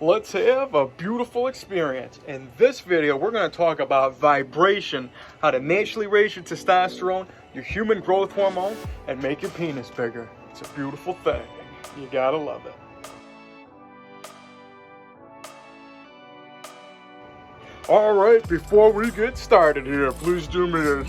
let's have a beautiful experience. In this video, we're going to talk about vibration, how to naturally raise your testosterone, your human growth hormone, and make your penis bigger. It's a beautiful thing. You gotta love it. Alright, before we get started here, please do me a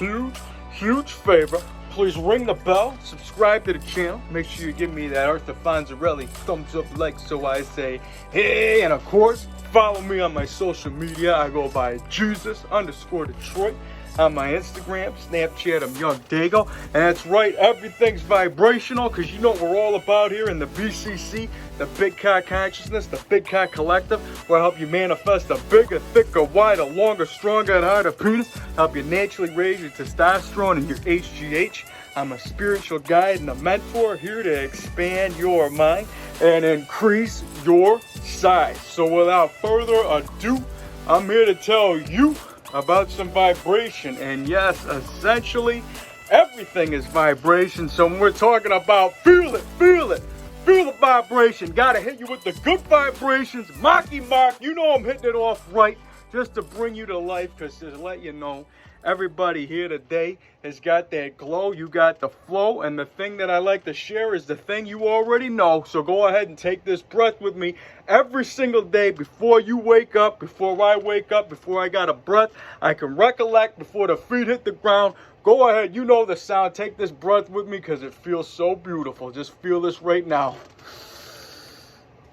huge favor. Please ring the bell, subscribe to the channel, make sure you give me that Arthur Fonzarelli thumbs up like so I say hey, and of course, follow me on my social media. I go by Jesus_Detroit. On my Instagram, Snapchat, I'm YOUNGDAYGO. And that's right, everything's vibrational, because you know what we're all about here in the BCC, the Big Cock Consciousness, the Big Cock Collective, where I help you manifest a bigger, thicker, wider, longer, stronger, and harder penis, help you naturally raise your testosterone and your HGH. I'm a spiritual guide and a mentor here to expand your mind and increase your size. So without further ado, I'm here to tell you about some vibration. And yes, essentially everything is vibration. So when we're talking about feel the vibration, gotta hit you with the good vibrations. Marky Mark, you know I'm hitting it off right, just to bring you to life, because to let you know, everybody here today has got that glow, you got the flow, and the thing that I like to share is the thing you already know. So go ahead and take this breath with me every single day before you wake up, before I wake up, before I got a breath I can recollect, before the feet hit the ground. Go ahead, you know the sound, take this breath with me because it feels so beautiful. Just feel this right now.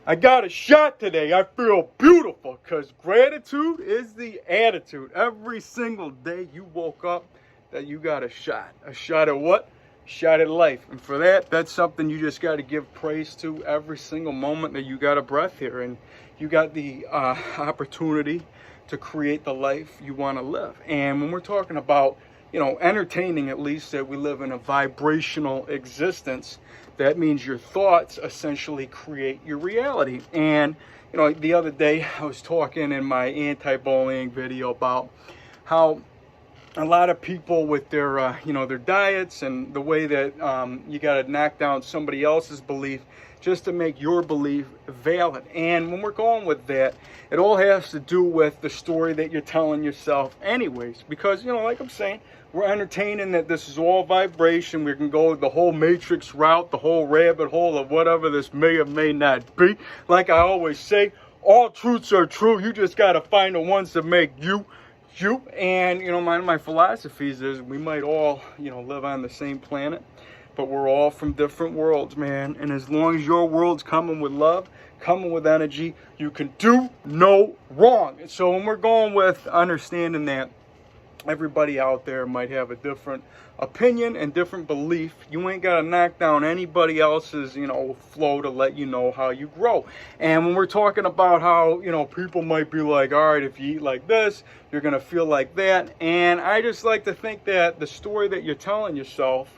I got a shot today. I feel beautiful because gratitude is the attitude. Every single day you woke up that you got a shot. A shot at what? Shot at life. And for that, that's something you just got to give praise to every single moment that you got a breath here. And you got the opportunity to create the life you want to live. And when we're talking about, you know, entertaining, at least, that we live in a vibrational existence, that means your thoughts essentially create your reality. And, you know, the other day I was talking in my anti-bullying video about how a lot of people with their, you know, their diets and the way that you got to knock down somebody else's belief just to make your belief valid. And when we're going with that, it all has to do with the story that you're telling yourself anyways. Because, you know, like I'm saying, we're entertaining that this is all vibration. We can go the whole matrix route, the whole rabbit hole of whatever this may or may not be. Like I always say, all truths are true. You just got to find the ones that make you. And, you know, my philosophies is we might all, you know, live on the same planet, but we're all from different worlds, man. And as long as your world's coming with love, coming with energy, you can do no wrong. And so when we're going with understanding that everybody out there might have a different opinion and different belief, you ain't got to knock down anybody else's, you know, flow to let you know how you grow. And when we're talking about how, you know, people might be like, all right, if you eat like this, you're going to feel like that. And I just like to think that the story that you're telling yourself,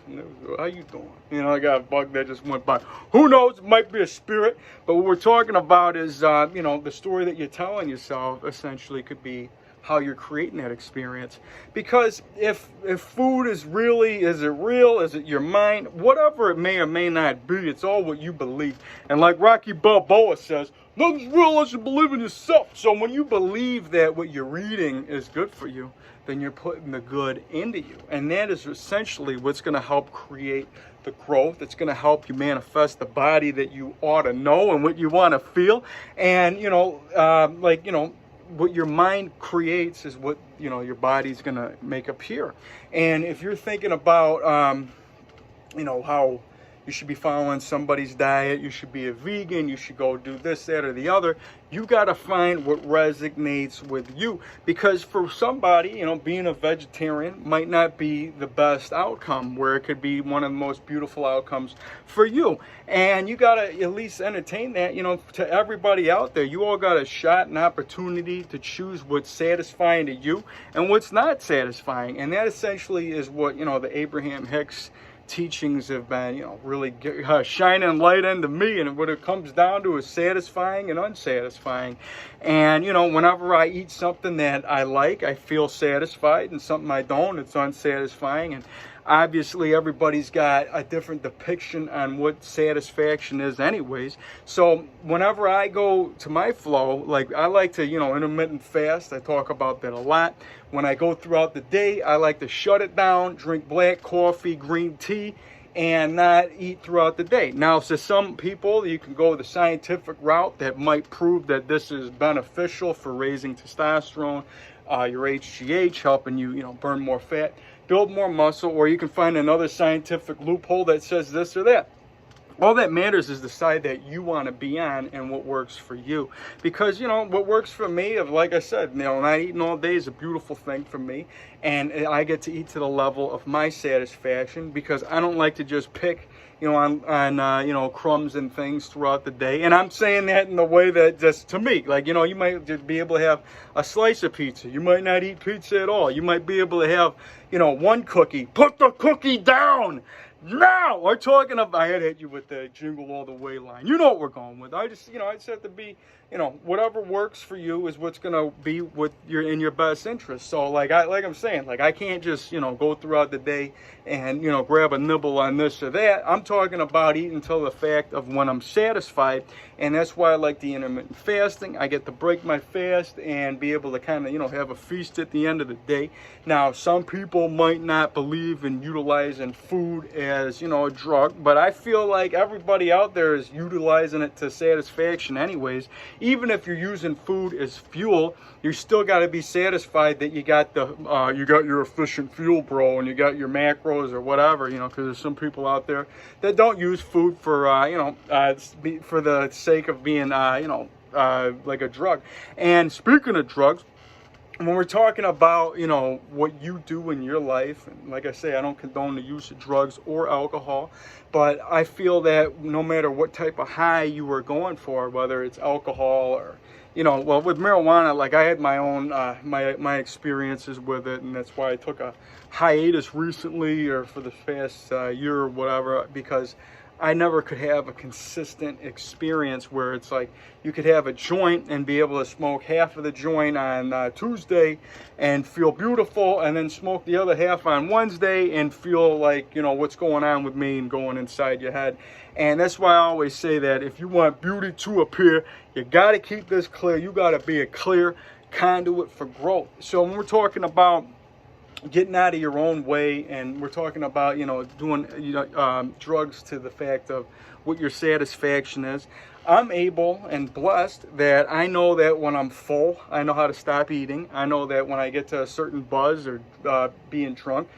how you doing? You know, I got a bug that just went by. Who knows? It might be a spirit. But what we're talking about is, you know, the story that you're telling yourself essentially could be how you're creating that experience. Because if food is really, is it real? Is it your mind? Whatever it may or may not be, it's all what you believe. And like Rocky Balboa says, nothing's real unless you believe in yourself. So when you believe that what you're eating is good for you, then you're putting the good into you. And that is essentially what's going to help create the growth. It's going to help you manifest the body that you ought to know and what you want to feel. And, you know, like, you know, what your mind creates is what, you know, your body's going to make appear. And if you're thinking about, you know, how you should be following somebody's diet, you should be a vegan, you should go do this, that, or the other, you got to find what resonates with you. Because for somebody, you know, being a vegetarian might not be the best outcome, where it could be one of the most beautiful outcomes for you. And you got to at least entertain that, you know, to everybody out there. You all got a shot, an opportunity to choose what's satisfying to you and what's not satisfying. And that essentially is what, you know, the Abraham Hicks teachings have been, you know, really shining light into me. And what it comes down to is satisfying and unsatisfying. And, you know, whenever I eat something that I like, I feel satisfied, and something I don't, it's unsatisfying. And obviously everybody's got a different depiction on what satisfaction is anyways. So whenever I go to my flow, like I like to, intermittent fast. I talk about that a lot. When I go throughout the day, I like to shut it down, drink black coffee, green tea, and not eat throughout the day. Now, to some people, you can go the scientific route that might prove that this is beneficial for raising testosterone, your HGH, helping you, burn more fat, build more muscle, or you can find another scientific loophole that says this or that. All that matters is the side that you want to be on and what works for you. Because, what works for me, like I said, not eating all day is a beautiful thing for me. And I get to eat to the level of my satisfaction because I don't like to just pick, on crumbs and things throughout the day. And I'm saying that in the way that just to me, like, you might just be able to have a slice of pizza. You might not eat pizza at all. You might be able to have, one cookie. Put the cookie down. Now we're talking about. I had to hit you with the jingle all the way line. You know what we're going with. I just, I just have to be, whatever works for you is what's gonna be in your best interest. So like I'm saying, I can't just, go throughout the day and grab a nibble on this or that. I'm talking about eating until the fact of when I'm satisfied, and that's why I like the intermittent fasting. I get to break my fast and be able to kind of, have a feast at the end of the day. Now, some people might not believe in utilizing food as, a drug, but I feel like everybody out there is utilizing it to satisfaction anyways. Even if you're using food as fuel, you still got to be satisfied that you got your efficient fuel, bro, and you got your macros or whatever, because there's some people out there that don't use food for, for the sake of being, like a drug. And speaking of drugs, when we're talking about, what you do in your life, and like I say, I don't condone the use of drugs or alcohol, but I feel that no matter what type of high you are going for, whether it's alcohol or, well, with marijuana, like I had my own, my experiences with it, and that's why I took a hiatus recently or for the past year or whatever, because I never could have a consistent experience where it's like you could have a joint and be able to smoke half of the joint on Tuesday and feel beautiful, and then smoke the other half on Wednesday and feel like, what's going on with me and going inside your head. And that's why I always say that if you want beauty to appear, you got to keep this clear. You got to be a clear conduit for growth. So when we're talking about getting out of your own way, and we're talking about doing drugs to the fact of what your satisfaction is, I'm able and blessed that I know that when I'm full, I know how to stop eating. I know that when I get to a certain buzz or being drunk,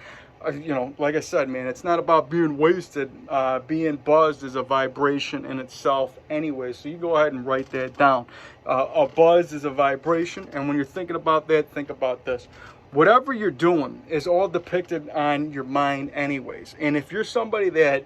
like I said, man, it's not about being wasted. Being buzzed is a vibration in itself anyway, so you go ahead and write that down. A buzz is a vibration, and when you're thinking about that, think about this. Whatever you're doing is all depicted on your mind anyways. And if you're somebody that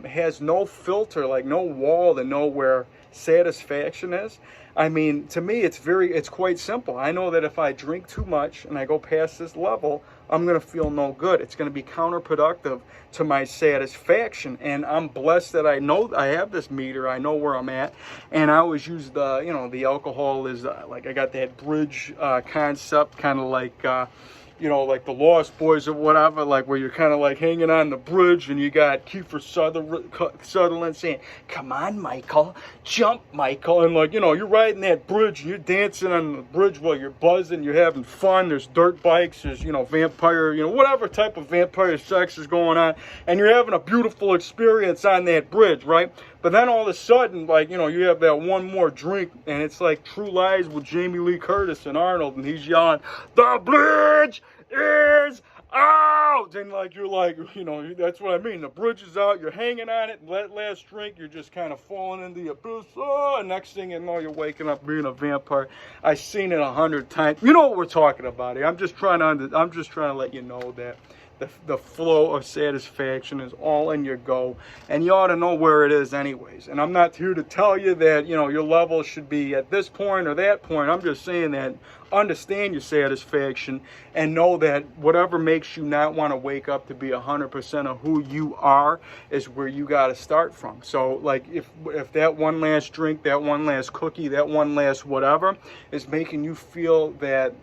has no filter, like no wall to know where satisfaction is, I mean, to me, it's quite simple. I know that if I drink too much and I go past this level, I'm going to feel no good. It's going to be counterproductive to my satisfaction. And I'm blessed that I know I have this meter. I know where I'm at. And I always use the, the alcohol is like I got that bridge concept, kind of like, like the Lost Boys or whatever, like where you're kind of like hanging on the bridge and you got Kiefer Sutherland saying, "Come on, Michael, jump, Michael." And like, you're riding that bridge and you're dancing on the bridge while you're buzzing, you're having fun. There's dirt bikes, there's, vampire, whatever type of vampire sex is going on. And you're having a beautiful experience on that bridge, right? But then all of a sudden, like, you have that one more drink, and it's like True Lies with Jamie Lee Curtis and Arnold, and he's yelling, "The bridge is out!" And like, you're like, that's what I mean. The bridge is out, you're hanging on it, and that last drink, you're just kind of falling into the abyss. Oh, and next thing you know, you're waking up being a vampire. I've seen it 100 times. You know what we're talking about here. I'm just trying to let you know that the flow of satisfaction is all in your go, and you ought to know where it is anyways. And I'm not here to tell you that your level should be at this point or that point. I'm just saying that understand your satisfaction and know that whatever makes you not want to wake up to be 100% of who you are is where you got to start from. So like if that one last drink, that one last cookie, that one last whatever is making you feel that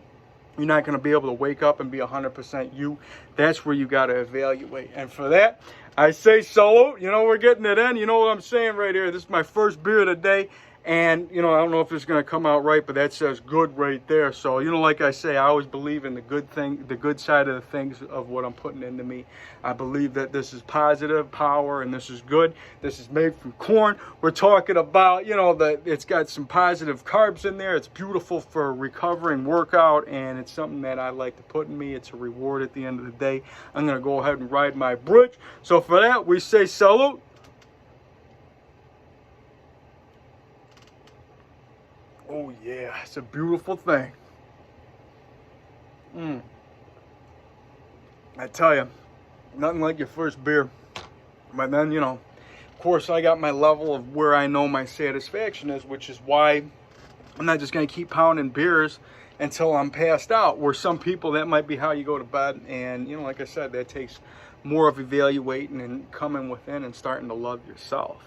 you're not going to be able to wake up and be 100% you. That's where you got to evaluate. And for that, I say salute. You know, we're getting it in. You know what I'm saying right here. This is my first beer of the day. And, you know, I don't know if it's going to come out right, but that says good right there. So, you know, like I say, I always believe in the good thing, the good side of the things of what I'm putting into me. I believe that this is positive power and this is good. This is made from corn. We're talking about, you know, that it's got some positive carbs in there. It's beautiful for recovering workout, and it's something that I like to put in me. It's a reward at the end of the day. I'm going to go ahead and ride my bridge. So for that, we say salute. Oh yeah, it's a beautiful thing. I tell you, nothing like your first beer. But then, you know, of course I got my level of where I know my satisfaction is, which is why I'm not just going to keep pounding beers until I'm passed out. Where some people, that might be how you go to bed. And, you know, like I said, that takes more of evaluating and coming within and starting to love yourself.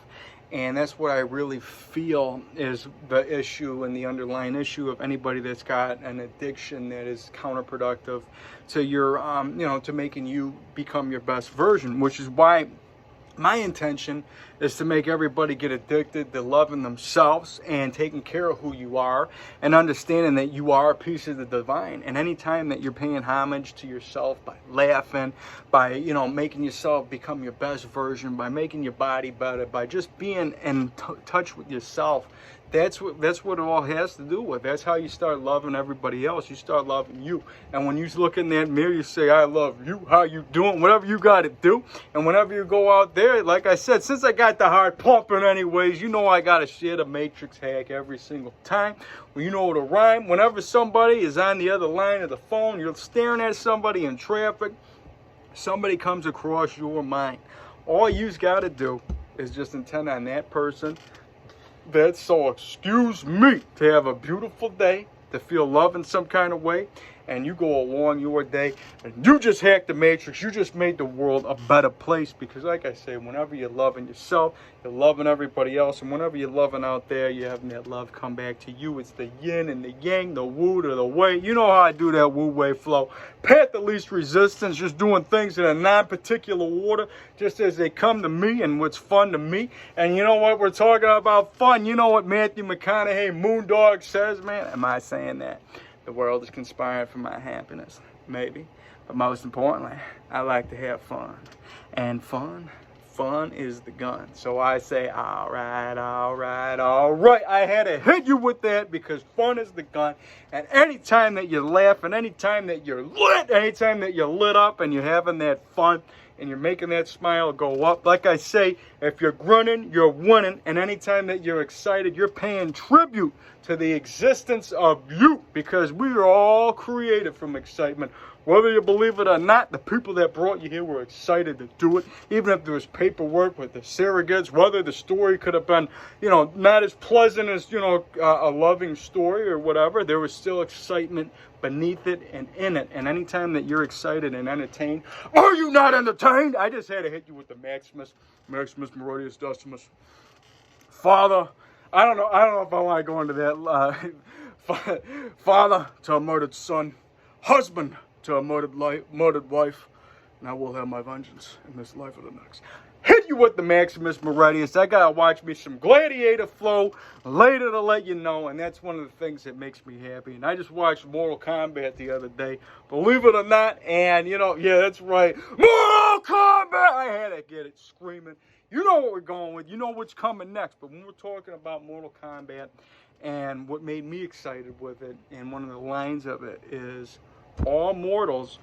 And that's what I really feel is the issue and the underlying issue of anybody that's got an addiction that is counterproductive to your, you know, to making you become your best version, which is why my intention is to make everybody get addicted to loving themselves and taking care of who you are and understanding that you are a piece of the divine. And anytime that you're paying homage to yourself by laughing, by, you know, making yourself become your best version, by making your body better, by just being in touch with yourself, that's what it all has to do with. That's how you start loving everybody else. You start loving you. And when you look in that mirror, you say, I love you. How you doing? Whatever you got to do. And whenever you go out there, like I said, since I got the heart pumping anyways, you know I got to share the matrix hack every single time. Well, you know the rhyme. Whenever somebody is on the other line of the phone, you're staring at somebody in traffic, somebody comes across your mind. All you've got to do is just intend on that person. That's so, excuse me, to have a beautiful day, to feel love in some kind of way, and you go along your day, and you just hacked the matrix. You just made the world a better place, because like I say, whenever you're loving yourself, you're loving everybody else, and whenever you're loving out there, you're having that love come back to you. It's the yin and the yang, the woo to the way. You know how I do that woo way flow. Path the least resistance, just doing things in a non-particular order, just as they come to me and what's fun to me. And you know what? We're talking about fun. You know what Matthew McConaughey, Moondog, says, man? Am I saying that? The world is conspiring for my happiness. Maybe. But most importantly, I like to have fun. And fun is the gun. So I say, all right. I had to hit you with that because fun is the gun. And anytime that you laugh, and anytime that you're lit, anytime that you're lit up and you're having that fun and you're making that smile go up, like I say, if you're grunting, you're winning. And anytime that you're excited, you're paying tribute to the existence of you, because we are all created from excitement. Whether you believe it or not, the people that brought you here were excited to do it. Even if there was paperwork with the surrogates, whether the story could have been, you know, not as pleasant as, you know, a loving story or whatever, there was still excitement beneath it and in it. And anytime that you're excited and entertained, are you not entertained? I just had to hit you with the Maximus Meridius Decimus. Father, I don't know if I want to go into that. Father to a murdered son, husband to a murdered wife, and I will have my vengeance in this life or the next. Hit you with the Maximus Meridius. I gotta watch me some Gladiator flow later to let you know, and that's one of the things that makes me happy. And I just watched Mortal Kombat the other day, believe it or not, and you know, yeah, that's right, Mortal Kombat! I had to get it screaming. You know what we're going with, you know what's coming next, but when we're talking about Mortal Kombat, and what made me excited with it, and one of the lines of it is, all mortals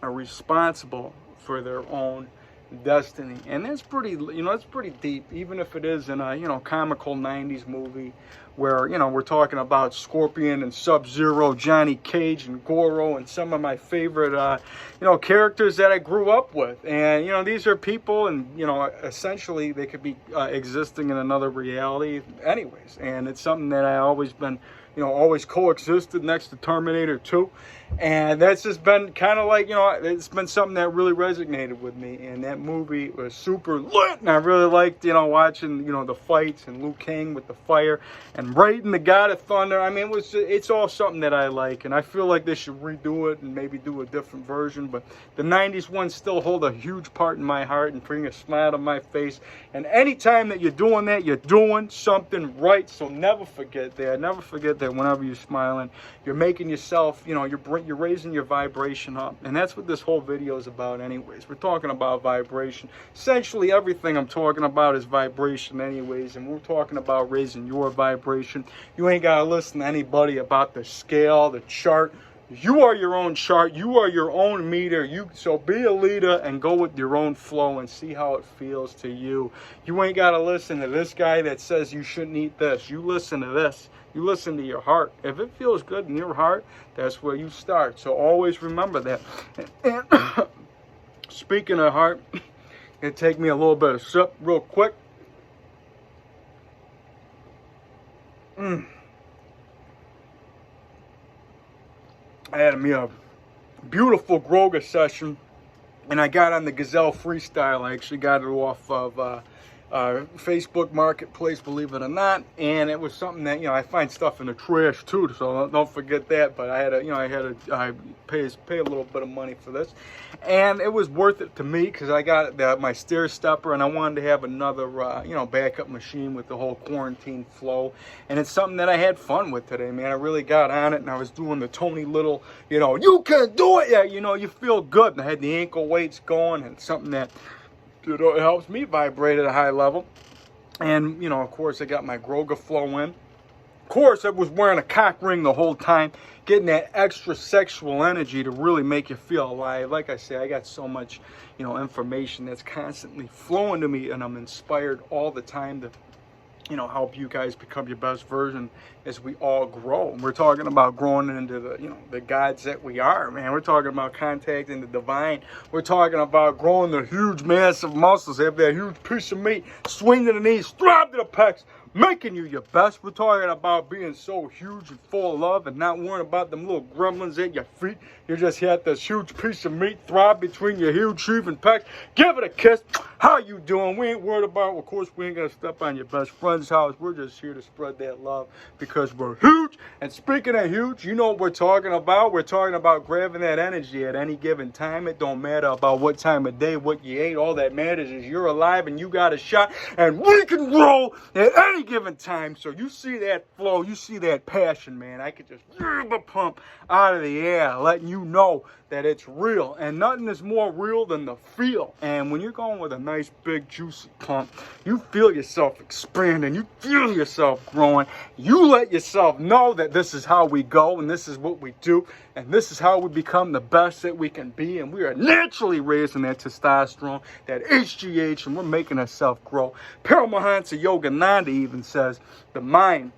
are responsible for their own destiny. And that's pretty, you know, that's pretty deep, even if it is in a, you know, comical 90s movie where, you know, we're talking about Scorpion and Sub-Zero, Johnny Cage and Goro, and some of my favorite, you know, characters that I grew up with. And, you know, these are people, and, you know, essentially they could be existing in another reality anyways. And it's something that I always been, you know, always coexisted next to Terminator 2. And that's just been kind of like, you know, it's been something that really resonated with me. And that movie was super lit. And I really liked, you know, watching, you know, the fights and Liu Kang with the fire and and Raiden, the God of Thunder. I mean, it's all something that I like, and I feel like they should redo it and maybe do a different version. But the 90s ones still hold a huge part in my heart and bring a smile to my face. And anytime that you're doing that, you're doing something right. So never forget that. Never forget that whenever you're smiling, you're making yourself, you know, you're raising your vibration up. And that's what this whole video is about anyways. We're talking about vibration. Essentially, everything I'm talking about is vibration anyways. And we're talking about raising your vibration. You ain't got to listen to anybody about the scale, the chart. You are your own chart. You are your own meter. So be a leader and go with your own flow and see how it feels to you. You ain't got to listen to this guy that says you shouldn't eat this. You listen to this. You listen to your heart. If it feels good in your heart, that's where you start. So always remember that. And speaking of heart, it take me a little bit of sip real quick. I had me a beautiful Groga session, and I got on the Gazelle Freestyle. I actually got it off of Facebook Marketplace, believe it or not, and it was something that, you know, I find stuff in the trash too, so don't forget that. But I pay a little bit of money for this, and it was worth it to me because I got my stair stepper, and I wanted to have another backup machine with the whole quarantine flow. And it's something that I had fun with today, man. I really got on it, and I was doing the Tony Little, you can do it, yeah, you feel good. And I had the ankle weights going, and it's something that it helps me vibrate at a high level. And, of course, I got my Groga flow in. Of course, I was wearing a cock ring the whole time, getting that extra sexual energy to really make you feel alive. Like I say, I got so much, information that's constantly flowing to me, and I'm inspired all the time to, help you guys become your best version as we all grow. And we're talking about growing into the gods that we are, man. We're talking about contacting the divine. We're talking about growing the huge, massive muscles, have that huge piece of meat, swing to the knees, throb to the pecs, making you your best. We're talking about being so huge and full of love and not worrying about them little gremlins at your feet. You just had this huge piece of meat throb between your huge heaving pecs. Give it a kiss. How you doing? We ain't worried about, of course, we ain't gonna step on your best friend's house. We're just here to spread that love because we're huge. And speaking of huge, you know what we're talking about. We're talking about grabbing that energy at any given time. It don't matter about what time of day, what you ate. All that matters is you're alive and you got a shot, and we can grow at any given time. So you see that flow, you see that passion, man. I could just pump out of the air, letting you know that it's real. And nothing is more real than the feel. And when you're going with a nice big juicy pump, you feel yourself expanding, you feel yourself growing, you let yourself know that this is how we go and this is what we do and this is how we become the best that we can be. And we are naturally raising that testosterone, that HGH, and we're making ourselves grow. Paramahansa Yogananda even says the mind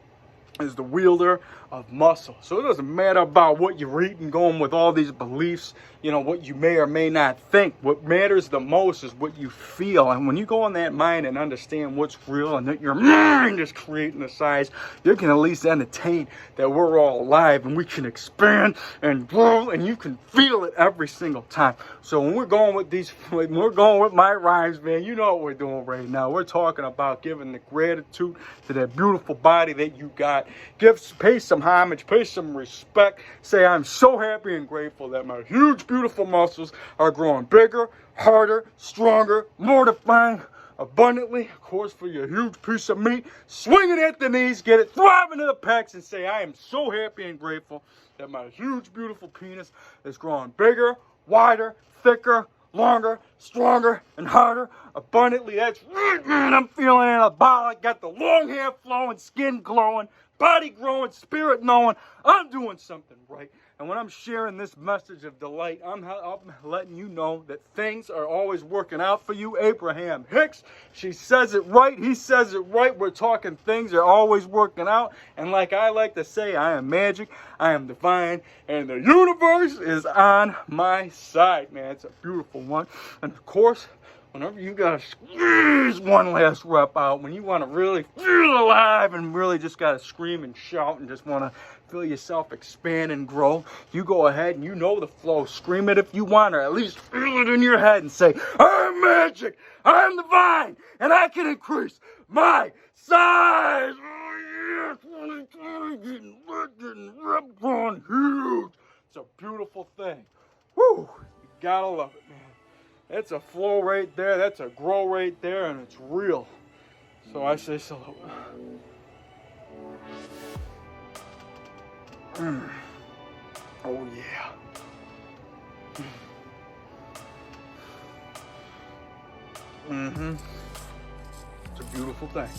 is the wielder of muscle. So it doesn't matter about what you're eating, going with all these beliefs, what you may or may not think. What matters the most is what you feel. And when you go in that mind and understand what's real and that your mind is creating the size, you can at least entertain that we're all alive and we can expand and grow, and you can feel it every single time. So when we're going with my rhymes, man, you know what we're doing right now. We're talking about giving the gratitude to that beautiful body that you got. Pay some homage, pay some respect. Say, I'm so happy and grateful that my huge, beautiful muscles are growing bigger, harder, stronger, more defined, abundantly. Of course, for your huge piece of meat, swing it at the knees, get it throbbing to the pecs, and say, I am so happy and grateful that my huge, beautiful penis is growing bigger, wider, thicker, longer, stronger, and harder, abundantly. That's right, man. I'm feeling anabolic, got the long hair flowing, skin glowing, body growing, spirit knowing I'm doing something right. And when I'm sharing this message of delight, I'm letting you know that things are always working out for you. Abraham Hicks, she says it right, he says it right. We're talking things are always working out. And like I like to say, I am magic, I am divine, and the universe is on my side, man. It's a beautiful one. And of course, whenever you gotta squeeze one last rep out, when you want to really feel alive and really just gotta scream and shout and just want to feel yourself expand and grow, you go ahead and you know the flow. Scream it if you want, or at least feel it in your head and say, I'm magic, I'm divine, and I can increase my size. yeah, 2020 getting lit, getting ripped on huge. It's a beautiful thing. Woo! You gotta love it, man. That's a flow right there. That's a grow right there, and it's real. So I say salute. Oh yeah. It's a beautiful thing.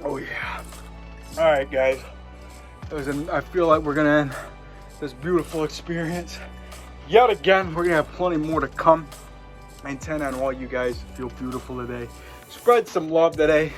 Oh yeah. All right, guys. I feel like we're gonna end this beautiful experience yet again. We're gonna have plenty more to come. I intend on all you guys to feel beautiful today. Spread some love today.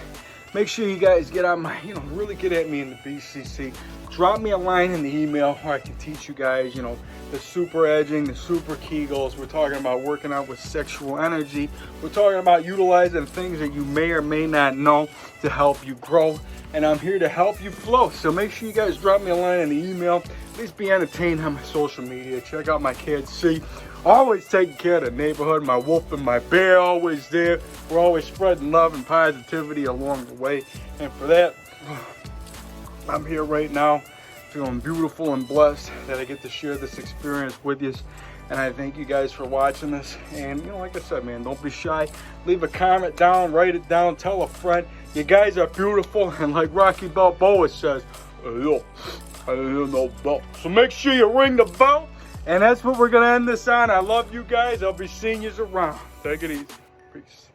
Make sure you guys get on my, really get at me in the BCC. Drop me a line in the email where I can teach you guys, the super edging, the super Kegels. We're talking about working out with sexual energy. We're talking about utilizing things that you may or may not know to help you grow. And I'm here to help you flow. So make sure you guys drop me a line in the email. Please be entertained on my social media. Check out my kids. See, always taking care of the neighborhood. My wolf and my bear always there. We're always spreading love and positivity along the way. And for that, I'm here right now feeling beautiful and blessed that I get to share this experience with you. And I thank you guys for watching this. And like I said, man, don't be shy. Leave a comment down, write it down, tell a friend. You guys are beautiful. And like Rocky Balboa says, yo, I hear no bell. So make sure you ring the bell. And that's what we're going to end this on. I love you guys. I'll be seeing you around. Take it easy. Peace.